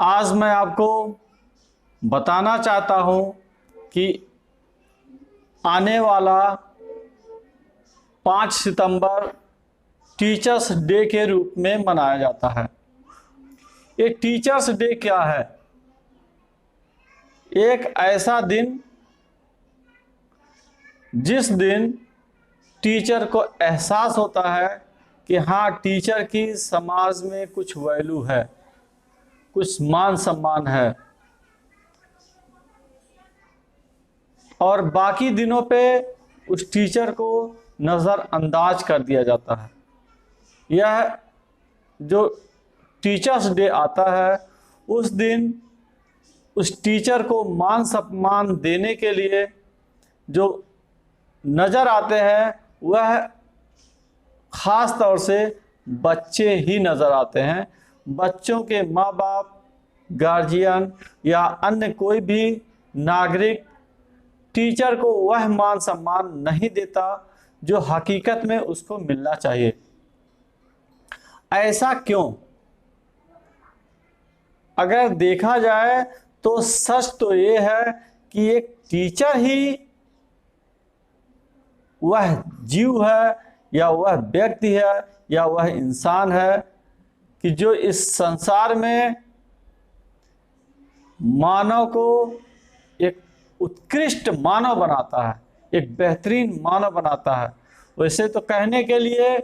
आज मैं आपको बताना चाहता हूं कि आने वाला 5 सितंबर टीचर्स डे के रूप में मनाया जाता है। ये टीचर्स डे क्या है? एक ऐसा दिन जिस दिन टीचर को एहसास होता है कि हाँ, टीचर की समाज में कुछ वैल्यू है, कुछ मान सम्मान है, और बाकी दिनों पे उस टीचर को नज़रअंदाज कर दिया जाता है। यह जो टीचर्स डे आता है उस दिन उस टीचर को मान सम्मान देने के लिए जो नज़र आते हैं वह ख़ास तौर से बच्चे ही नज़र आते हैं। बच्चों के माँ बाप, गार्जियन या अन्य कोई भी नागरिक टीचर को वह मान सम्मान नहीं देता जो हकीकत में उसको मिलना चाहिए। ऐसा क्यों? अगर देखा जाए तो सच तो ये है कि एक टीचर ही वह जीव है या वह व्यक्ति है या वह इंसान है कि जो इस संसार में मानव को एक उत्कृष्ट मानव बनाता है, एक बेहतरीन मानव बनाता है। वैसे तो कहने के लिए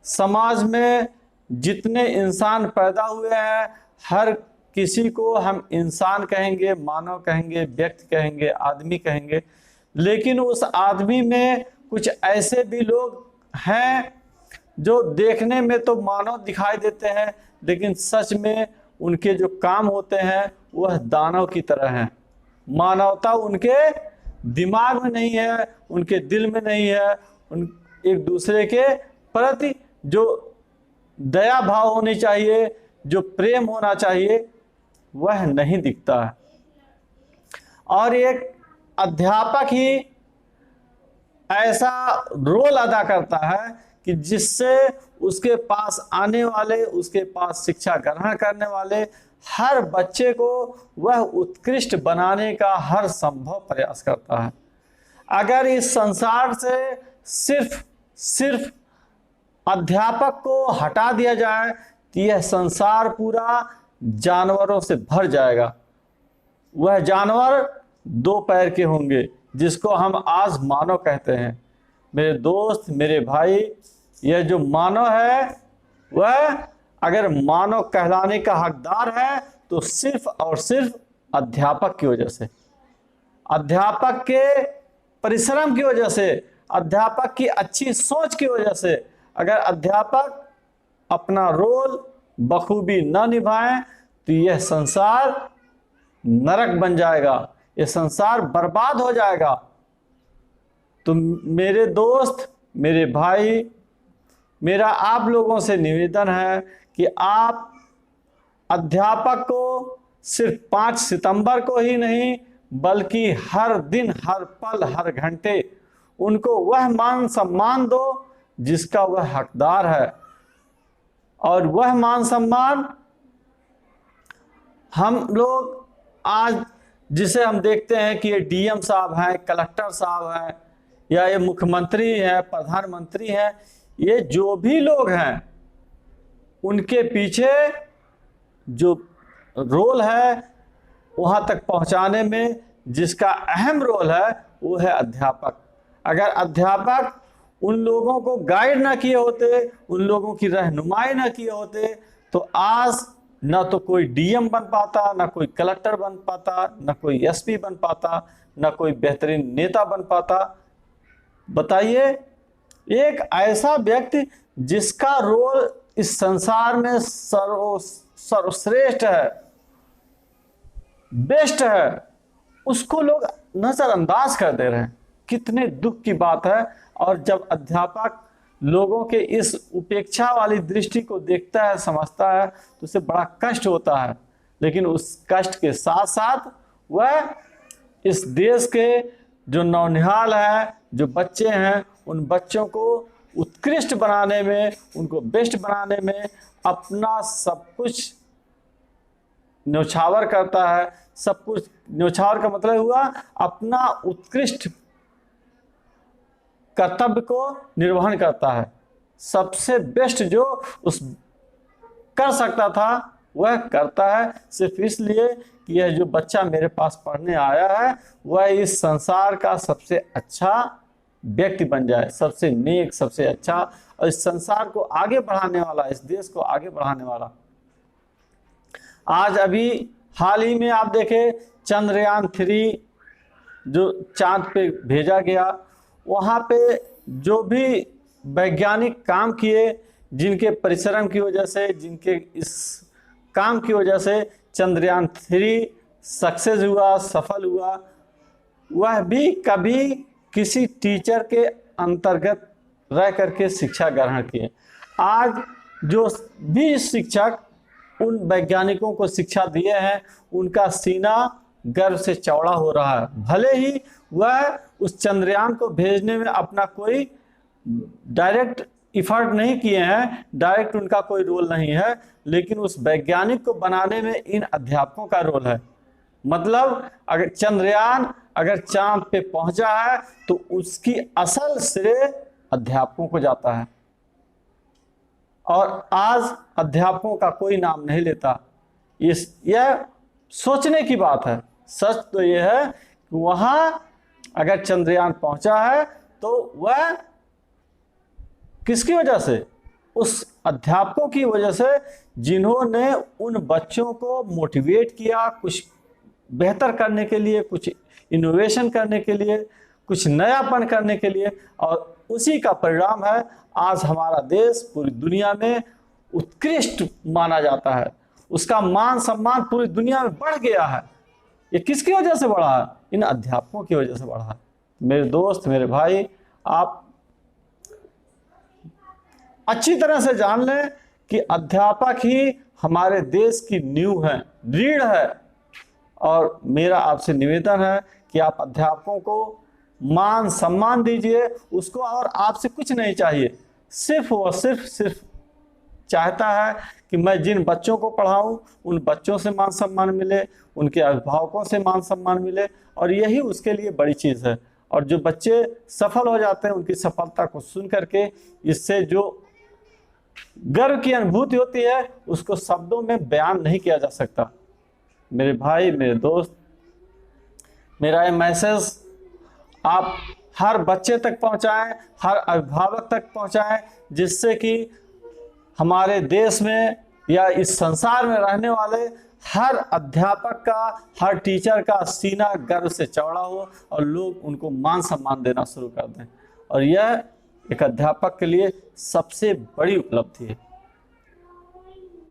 समाज में जितने इंसान पैदा हुए हैं हर किसी को हम इंसान कहेंगे, मानव कहेंगे, व्यक्ति कहेंगे, आदमी कहेंगे, लेकिन उस आदमी में कुछ ऐसे भी लोग हैं जो देखने में तो मानव दिखाई देते हैं लेकिन सच में उनके जो काम होते हैं वह दानव की तरह हैं। मानवता उनके दिमाग में नहीं है, उनके दिल में नहीं है। उन एक दूसरे के प्रति जो दया भाव होनी चाहिए, जो प्रेम होना चाहिए, वह नहीं दिखता है। और एक अध्यापक ही ऐसा रोल अदा करता है कि जिससे उसके पास आने वाले, उसके पास शिक्षा ग्रहण करने वाले हर बच्चे को वह उत्कृष्ट बनाने का हर संभव प्रयास करता है। अगर इस संसार से सिर्फ अध्यापक को हटा दिया जाए तो यह संसार पूरा जानवरों से भर जाएगा। वह जानवर 2 पैर के होंगे जिसको हम आज मानव कहते हैं। मेरे दोस्त, मेरे भाई, यह जो मानव है वह अगर मानव कहलाने का हकदार है तो सिर्फ और सिर्फ अध्यापक की वजह से, अध्यापक के परिश्रम की वजह से, अध्यापक की अच्छी सोच की वजह से। अगर अध्यापक अपना रोल बखूबी न निभाएं तो यह संसार नरक बन जाएगा, यह संसार बर्बाद हो जाएगा। तो मेरे दोस्त, मेरे भाई, मेरा आप लोगों से निवेदन है कि आप अध्यापक को सिर्फ 5 सितंबर को ही नहीं बल्कि हर दिन, हर पल, हर घंटे उनको वह मान सम्मान दो जिसका वह हकदार है। और वह मान सम्मान हम लोग आज जिसे हम देखते हैं कि ये डीएम साहब हैं, कलेक्टर साहब हैं, या ये मुख्यमंत्री हैं, प्रधानमंत्री हैं, ये जो भी लोग हैं उनके पीछे जो रोल है वहाँ तक पहुँचाने में जिसका अहम रोल है वो है अध्यापक। अगर अध्यापक उन लोगों को गाइड ना किए होते, उन लोगों की रहनुमाई ना किए होते तो आज ना तो कोई डीएम बन पाता, ना कोई कलेक्टर बन पाता, ना कोई एसपी बन पाता, ना कोई बेहतरीन नेता बन पाता। बताइए, एक ऐसा व्यक्ति जिसका रोल इस संसार में सर्वश्रेष्ठ है, बेस्ट है, उसको लोग नजरअंदाज कर दे रहे हैं। कितने दुख की बात है। और जब अध्यापक लोगों के इस उपेक्षा वाली दृष्टि को देखता है, समझता है, तो उसे बड़ा कष्ट होता है। लेकिन उस कष्ट के साथ साथ वह इस देश के जो नौनिहाल है, जो बच्चे हैं, उन बच्चों को उत्कृष्ट बनाने में, उनको बेस्ट बनाने में अपना सब कुछ न्यौछावर करता है, सब कुछ। न्यौछावर का मतलब हुआ अपना उत्कृष्ट कर्तव्य को निर्वहन करता है। सबसे बेस्ट जो उस कर सकता था वह करता है, सिर्फ इसलिए कि यह जो बच्चा मेरे पास पढ़ने आया है वह इस संसार का सबसे अच्छा व्यक्ति बन जाए, सबसे नेक, सबसे अच्छा, और इस संसार को आगे बढ़ाने वाला, इस देश को आगे बढ़ाने वाला। आज अभी हाल ही में आप देखें, चंद्रयान 3 जो चांद पे भेजा गया, वहाँ पे जो भी वैज्ञानिक काम किए, जिनके परिश्रम की वजह से, जिनके इस काम की वजह से चंद्रयान 3 सक्सेस हुआ, सफल हुआ, वह भी कभी किसी टीचर के अंतर्गत रह करके शिक्षा ग्रहण किए। आज जो भी शिक्षक उन वैज्ञानिकों को शिक्षा दिए हैं, उनका सीना गर्व से चौड़ा हो रहा है। भले ही वह उस चंद्रयान को भेजने में अपना कोई डायरेक्ट इफर्ट नहीं किए हैं, डायरेक्ट उनका कोई रोल नहीं है, लेकिन उस वैज्ञानिक को बनाने में इन अध्यापकों का रोल है। मतलब अगर चंद्रयान अगर चांद पे पहुंचा है तो उसकी असल श्रेय अध्यापकों को जाता है, और आज अध्यापकों का कोई नाम नहीं लेता। यह सोचने की बात है। सच तो यह है कि वहां अगर चंद्रयान पहुंचा है तो वह किसकी वजह से? उस अध्यापकों की वजह से, जिन्होंने उन बच्चों को मोटिवेट किया कुछ बेहतर करने के लिए, कुछ इनोवेशन करने के लिए, कुछ नयापन करने के लिए, और उसी का परिणाम है आज हमारा देश पूरी दुनिया में उत्कृष्ट माना जाता है। उसका मान सम्मान पूरी दुनिया में बढ़ गया है। ये किसकी वजह से बढ़ा है? इन अध्यापकों की वजह से बढ़ा है। मेरे दोस्त, मेरे भाई, आप अच्छी तरह से जान लें कि अध्यापक ही हमारे देश की नींव है, रीढ़ है। और मेरा आपसे निवेदन है कि आप अध्यापकों को मान सम्मान दीजिए उसको, और आपसे कुछ नहीं चाहिए, सिर्फ वो सिर्फ चाहता है कि मैं जिन बच्चों को पढ़ाऊं उन बच्चों से मान सम्मान मिले, उनके अभिभावकों से मान सम्मान मिले, और यही उसके लिए बड़ी चीज़ है। और जो बच्चे सफल हो जाते हैं, उनकी सफलता को सुन करके इससे जो गर्व की अनुभूति होती है उसको शब्दों में बयान नहीं किया जा सकता। मेरे भाई, मेरे दोस्त, मेरा ये मैसेज आप हर बच्चे तक पहुंचाएं, हर अभिभावक तक पहुंचाएं, जिससे कि हमारे देश में या इस संसार में रहने वाले हर अध्यापक का, हर टीचर का सीना गर्व से चौड़ा हो और लोग उनको मान सम्मान देना शुरू कर दें। और यह एक अध्यापक के लिए सबसे बड़ी उपलब्धि है।